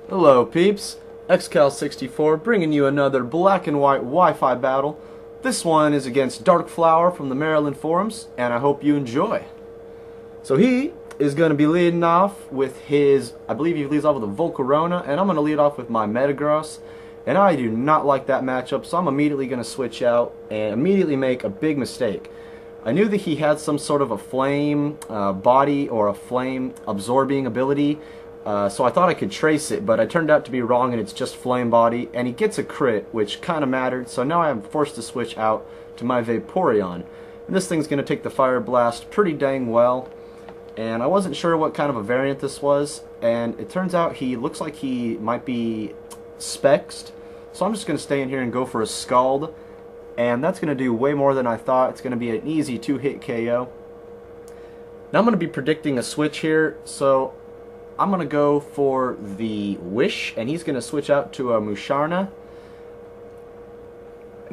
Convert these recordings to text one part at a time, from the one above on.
Hello peeps, XCal64 bringing you another black and white Wi-Fi battle. This one is against DarkFlower from the Maryland forums, and I hope you enjoy. So he is going to be leading off with his, I believe he leads off with a Volcarona, and I'm going to lead off with my Metagross. And I do not like that matchup, so I'm immediately going to switch out and immediately make a big mistake. I knew that he had some sort of a flame body or a flame absorbing ability, so I thought I could trace it, but I turned out to be wrong and it's just flame body, and he gets a crit, which kind of mattered, so now I'm forced to switch out to my Vaporeon. And this thing's going to take the Fire Blast pretty dang well, and I wasn't sure what kind of a variant this was, and it turns out he looks like he might be Spexed, so I'm just going to stay in here and go for a Scald, and that's going to do way more than I thought. It's going to be an easy 2-hit KO. Now I'm going to be predicting a switch here, so I'm going to go for the Wish, and he's going to switch out to a Musharna.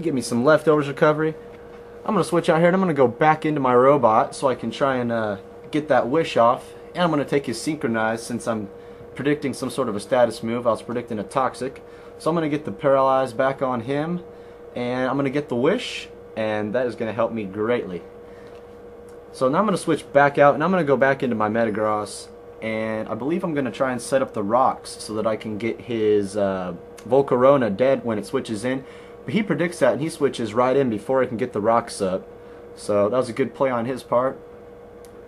Give me some leftovers recovery. I'm going to switch out here, and I'm going to go back into my robot so I can try and get that Wish off. And I'm going to take his Synchronize since I'm predicting some sort of a status move. I was predicting a Toxic. So I'm going to get the Paralyze back on him, and I'm going to get the Wish, and that is going to help me greatly. So now I'm going to switch back out, and I'm going to go back into my Metagross. And I believe I'm going to try and set up the rocks so that I can get his Volcarona dead when it switches in. But he predicts that, and he switches right in before I can get the rocks up. So that was a good play on his part.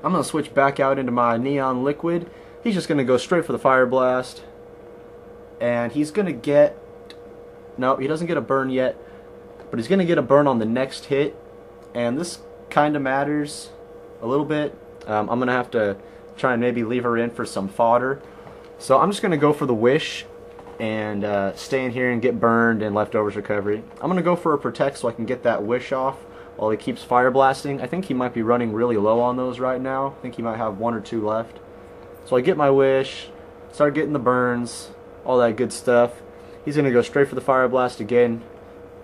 I'm going to switch back out into my Neon Liquid. He's just going to go straight for the Fire Blast. And he's going to get... No, he doesn't get a burn yet. But he's going to get a burn on the next hit. And this kind of matters a little bit. I'm going to have to try and maybe leave her in for some fodder. So I'm just going to go for the Wish and stay in here and get burned and leftovers recovery. I'm going to go for a Protect so I can get that Wish off while he keeps Fire Blasting. I think he might be running really low on those right now. I think he might have 1 or 2 left. So I get my Wish, start getting the burns, all that good stuff. He's going to go straight for the Fire Blast again,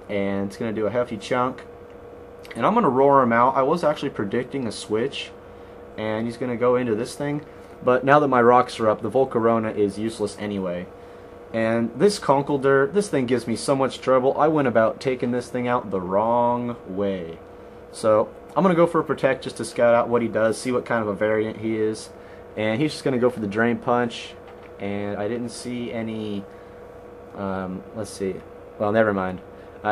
and it's going to do a hefty chunk. And I'm going to roar him out. I was actually predicting a switch, and he's going to go into this thing, but now that my rocks are up, the Volcarona is useless anyway. And this Conkeldurr, this thing gives me so much trouble. I went about taking this thing out the wrong way. So I'm going to go for a Protect just to scout out what he does, see what kind of a variant he is. And he's just going to go for the Drain Punch, and I didn't see any, let's see, well, never mind.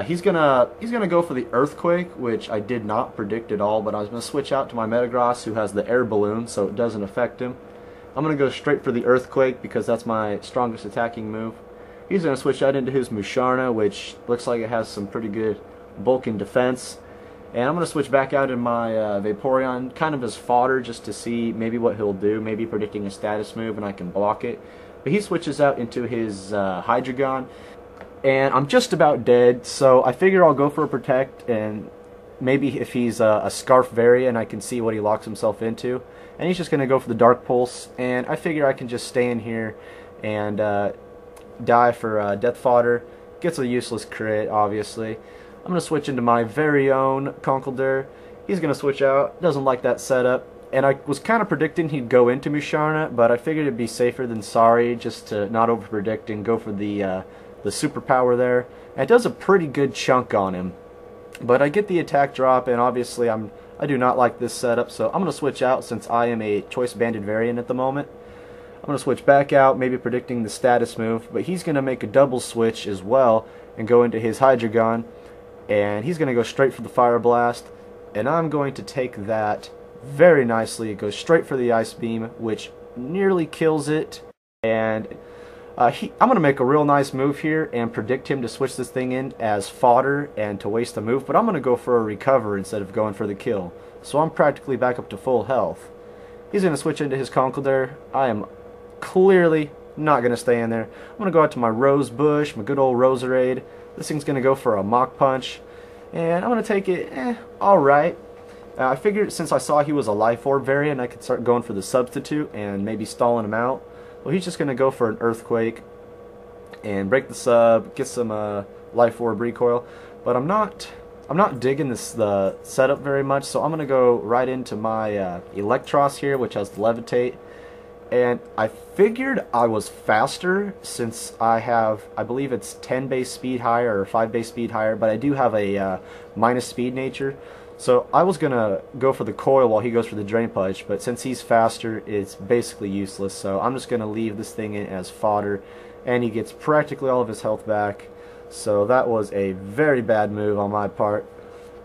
He's gonna go for the Earthquake, which I did not predict at all, but I was gonna switch out to my Metagross, who has the Air Balloon, so it doesn't affect him. I'm gonna go straight for the Earthquake because that's my strongest attacking move. He's gonna switch out into his Musharna, which looks like it has some pretty good bulk and defense. And I'm gonna switch back out in my Vaporeon, kind of as fodder, just to see maybe what he'll do. Maybe predicting a status move and I can block it. But he switches out into his Hydreigon. And I'm just about dead, so I figure I'll go for a Protect, and maybe if he's a Scarf variant, I can see what he locks himself into. And he's just going to go for the Dark Pulse, and I figure I can just stay in here and die for Death Fodder. Gets a useless crit, obviously. I'm going to switch into my very own Conkeldurr. He's going to switch out, doesn't like that setup. And I was kind of predicting he'd go into Musharna, but I figured it'd be safer than sorry just to not over-predict and go for the superpower there. And it does a pretty good chunk on him. But I get the attack drop, and obviously I do not like this setup, so I'm going to switch out since I am a Choice Banded variant at the moment. I'm going to switch back out, maybe predicting the status move, but he's going to make a double switch as well and go into his Hydreigon, and he's going to go straight for the Fire Blast, and I'm going to take that very nicely. It goes straight for the Ice Beam, which nearly kills it, and I'm going to make a real nice move here and predict him to switch this thing in as fodder and to waste a move, but I'm going to go for a recover instead of going for the kill. So I'm practically back up to full health. He's going to switch into his Conkeldurr. I am clearly not going to stay in there. I'm going to go out to my Rose Bush, my good old Roserade. This thing's going to go for a Mach Punch, and I'm going to take it, alright. I figured since I saw he was a Life Orb variant, I could start going for the Substitute and maybe stalling him out. Well, he's just going to go for an Earthquake and break the sub, get some Life Orb recoil. But I'm not digging the setup very much, so I'm going to go right into my Electros here, which has the Levitate. and I figured I was faster since I have, I believe it's 10 base speed higher or 5 base speed higher, but I do have a minus speed nature. So I was going to go for the coil while he goes for the drain punch, but since he's faster, it's basically useless. So I'm just going to leave this thing in as fodder, and he gets practically all of his health back. So that was a very bad move on my part.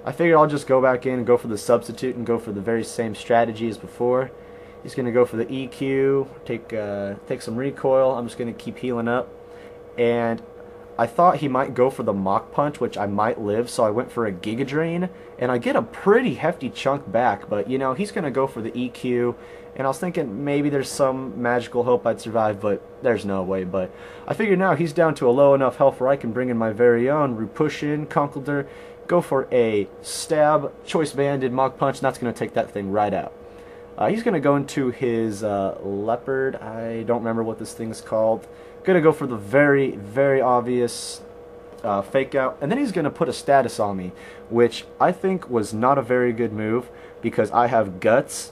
I figured I'll just go back in and go for the substitute and go for the very same strategy as before. He's going to go for the EQ, take some recoil. I'm just going to keep healing up. And I thought he might go for the Mach Punch, which I might live, so I went for a Giga Drain. And I get a pretty hefty chunk back, but you know, he's going to go for the EQ. And I was thinking maybe there's some magical hope I'd survive, but there's no way. But I figure now he's down to a low enough health where I can bring in my very own Rupushin, Conkeldurr, go for a stab, choice banded Mach Punch, and that's going to take that thing right out. He's going to go into his Leopard. I don't remember what this thing's called. Going to go for the very, very obvious fake out. And then he's going to put a status on me, which I think was not a very good move because I have Guts.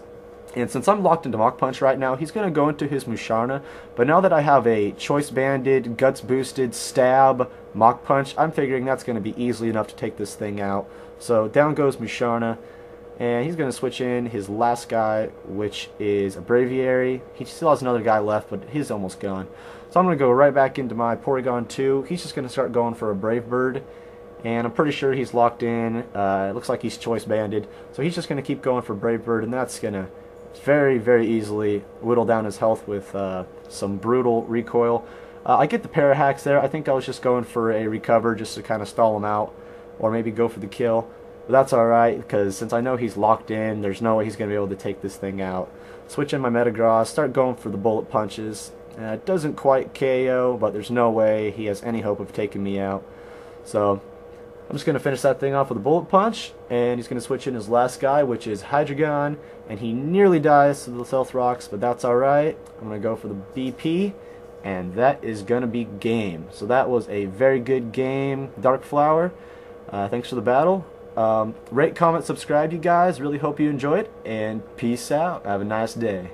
And since I'm locked into Mach Punch right now, he's going to go into his Musharna. But now that I have a choice banded, Guts boosted, stab, Mach Punch, I'm figuring that's going to be easily enough to take this thing out. So down goes Musharna. And he's going to switch in his last guy, which is a Braviary. He still has another guy left, but he's almost gone. So I'm going to go right back into my Porygon 2. He's just going to start going for a Brave Bird. And I'm pretty sure he's locked in. It looks like he's choice banded. So he's just going to keep going for Brave Bird, and that's going to very, very easily whittle down his health with some brutal recoil. I get the Parahacks there. I think I was just going for a recover just to kind of stall him out, or maybe go for the kill. But that's alright, because since I know he's locked in, there's no way he's going to be able to take this thing out. Switch in my Metagross, start going for the bullet punches. It doesn't quite KO, but there's no way he has any hope of taking me out. So I'm just going to finish that thing off with a bullet punch, and he's going to switch in his last guy, which is Hydreigon, and he nearly dies to the Stealth Rocks, but that's alright. I'm going to go for the BP, and that is going to be game. So that was a very good game, DarkFlower. Thanks for the battle. Rate, comment, subscribe, you guys. Really hope you enjoyed, and peace out. Have a nice day.